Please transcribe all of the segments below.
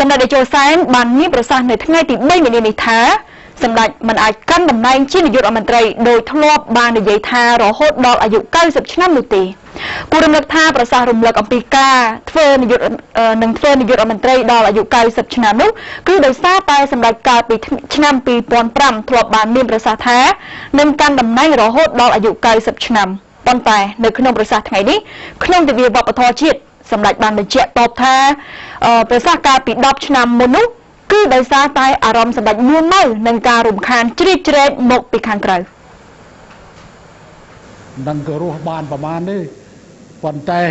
សម្ដេចតេជោសែនបានមានប្រសាសន៍នៅថ្ងៃទី3មីនានេះថាសម្ដេចមិនអាចកាន់តំណែងជានាយករដ្ឋមន្ត្រីដោយធ្លាប់បាននិយាយថារហូតដល់អាយុ90ឆ្នាំនោះទេគូរំលឹកថាប្រសាសន៍រំលឹកអំពីការធ្វើនាយករដ្ឋមន្ត្រីដល់អាយុ90ឆ្នាំនោះគឺដោយសារតែសម្ដេចកាលពីឆ្នាំ2005ធ្លាប់បានមានប្រសាសន៍ថានឹងកាន់តំណែងរហូតដល់អាយុ90ឆ្នាំប៉ុន្តែនៅក្នុងប្រសាសន៍ថ្ងៃនេះក្នុងទិវាវប្បធម៌ជាតិសម្ដេចបានបញ្ជាក់តបថាប្រសាសន៍កាលពី10ឆ្នាំមុននោះគឺដោយសារតែអារម្មណ៍សម្ដេចមួម៉ៅនឹងការរំខានជ្រៀតជ្រែកមកពីខាងក្រៅនឹងក៏រស់បានប្រមាណទេប៉ុន្តែ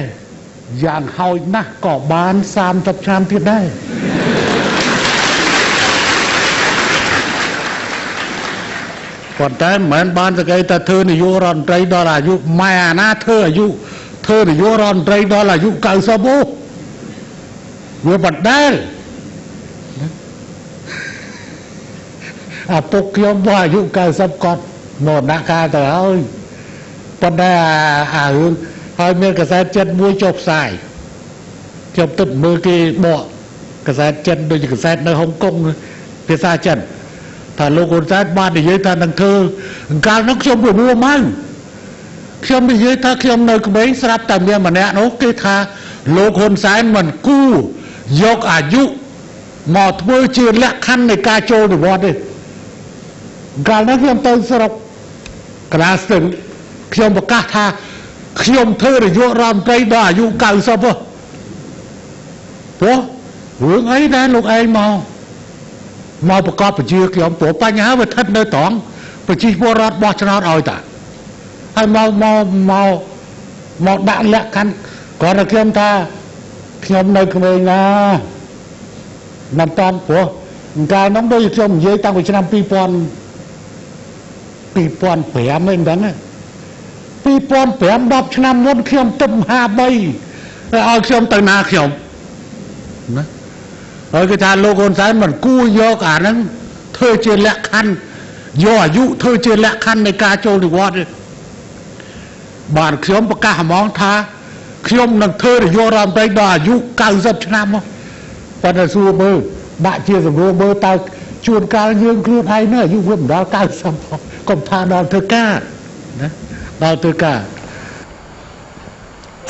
យ៉ាងហោចណាស់ក៏បាន30ឆ្នាំទៀតដែរប៉ុន្តែមិនមែនបានសក្តិថាធ្វើនាយករដ្ឋមន្ត្រីដល់អាយុម៉ែអាណាធ្វើនាយករដ្ឋមន្ត្រីដល់អាយុ90អូវាបដាលអាពុកខ្ញុំមកអាយុ90គាត់មកដាក់ការទៅហើយប៉ុន្តែអារឿងហើយមានកសែតចិត្តមួយចុះផ្សាយខ្ញុំទឹកមើលគេបកកសែតចិត្តដូចកសែតនៅហុងកុងភាសាចិនថាលោកហ៊ុនសែនបាននិយាយថានឹងធ្វើកាលនោះខ្ញុំរមួម៉ៅខ្ញុំនិយាយថាខ្ញុំនៅក្មេងស្រាប់តែមានម្នាក់នោះគេថាលោកហ៊ុនសែនមិនគូយកអាយុមកធ្វើជាលក្ខខណ្ឌនៃការចូលនិវត្តន៍ទេកាលនោះខ្ញុំទៅស្រុកកណ្ដាលស្ទឹងខ្ញុំប្រកាសថាខ្ញុំធ្វើនាយករដ្ឋមន្ត្រីដល់អាយុ90ព្រោះរឿងអីដែរលោកឯងមកប្រកបប្រជាខ្ញុំព្រោះបញ្ហាវាស្ថិតនៅត្រង់ប្រជាពលរដ្ឋបោះឆ្នោតឲ្យតាហើយមកដាក់លក្ខខណ្ឌគាត់តែខ្ញុំថាខ្ញុំនៅក្មេងណាមិនតាន់ព្រោះកាលនោះដូចខ្ញុំនិយាយតាំងពីឆ្នាំ2005ហ្នឹងដឹង2005 10ឆ្នាំមុនខ្ញុំទឹម53ហើយឲ្យខ្ញុំទៅណាខ្ញុំណាហើយគេថាលោកហ៊ុនសែនមិនគួរយកអាហ្នឹងធ្វើជាលក្ខខណ្ឌយកអាយុធ្វើជាលក្ខខណ្ឌនៃការចូលនិវត្តន៍បានខ្ញុំប្រកាសហ្មងថាខ្ញុំនឹងធ្វើនាយករដ្ឋមន្ត្រីដល់អាយុ90ឆ្នាំប៉ុន្តែសួរមើលដាក់ជាសម្រួលមើលតើជួនកាលយើងខ្លួនឯងនេះអាយុវាមិនដល់90កុំថាដល់ធ្វើការណាដល់ធ្វើការ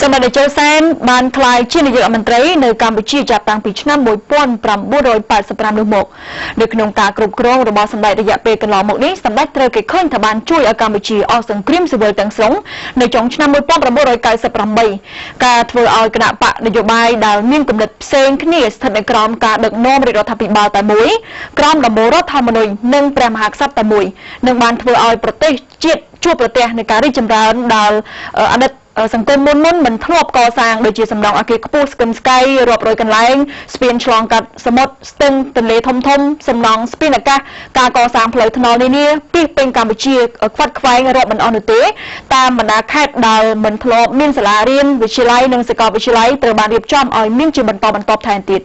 សម្ដេចតេជោសែនបានក្លាយជានាយករដ្ឋមន្ត្រីនៅកម្ពុជាចាប់តាំងពីឆ្នាំ1985នោះមកនៅក្នុងការគ្រប់គ្រងរបស់សម្ដេចរយៈពេលកន្លងមកនេះសម្ដេចត្រូវគេឃើញថាបានជួយឲ្យកម្ពុជាអស់សង្គ្រាមស៊ីវិលទាំងស្រុងនៅចុងឆ្នាំ1998ការធ្វើឲ្យគណៈបកនយោបាយដែលមានគំនិតផ្សេងគ្នាស្ថិតនៅក្រោមការដឹកនាំរដ្ឋាភិបាលតែមួយក្រោមដំបូលរដ្ឋធម្មនុញ្ញនិងព្រះមហាក្សត្រតែមួយនឹងបានធ្វើឲ្យប្រទេសជាតិជួបប្រទះនៃការរីកចម្រើនដល់អតីតសង្គមមុនមិនធ្លាប់កសាងដូចជាសំណង់អគារខ្ពស់ស្កឹមស្កៃរាប់រយកន្លែងស្ពានឆ្លងកាត់សមុទ្រស្ទឹងទន្លេធំសំណង់ស្ពានអាកាសការកសាងផ្លូវថ្នល់នានាពីពេញកម្ពុជាខ្វាត់ខ្វែងរាប់មិនអស់នោះទេតាមបណ្ដាខេត្តដែលមិនធ្លាប់មានសាលារៀនវិទ្យាល័យនិងសាកលវិទ្យាល័យត្រូវបានរៀបចំឲ្យមានជាបន្តថែមទៀត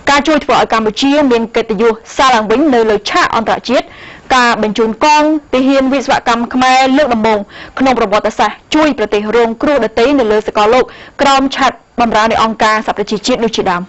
ការជួយធ្វើឲ្យកម្ពុជាមានកិត្តិយសសារឡើងវិញនៅលើឆាកអន្តរជាតិការបញ្ជូនកងទាហានវិស្វកម្មខ្មែរលើកដំបូងក្នុងប្រវត្តិសាស្ត្រជួយប្រទេសរងគ្រោះដទៃនៅលើសកលលោកក្រោមឆ័ត្របម្រើនៃអង្គការសហប្រជាជាតិនោះជាដើម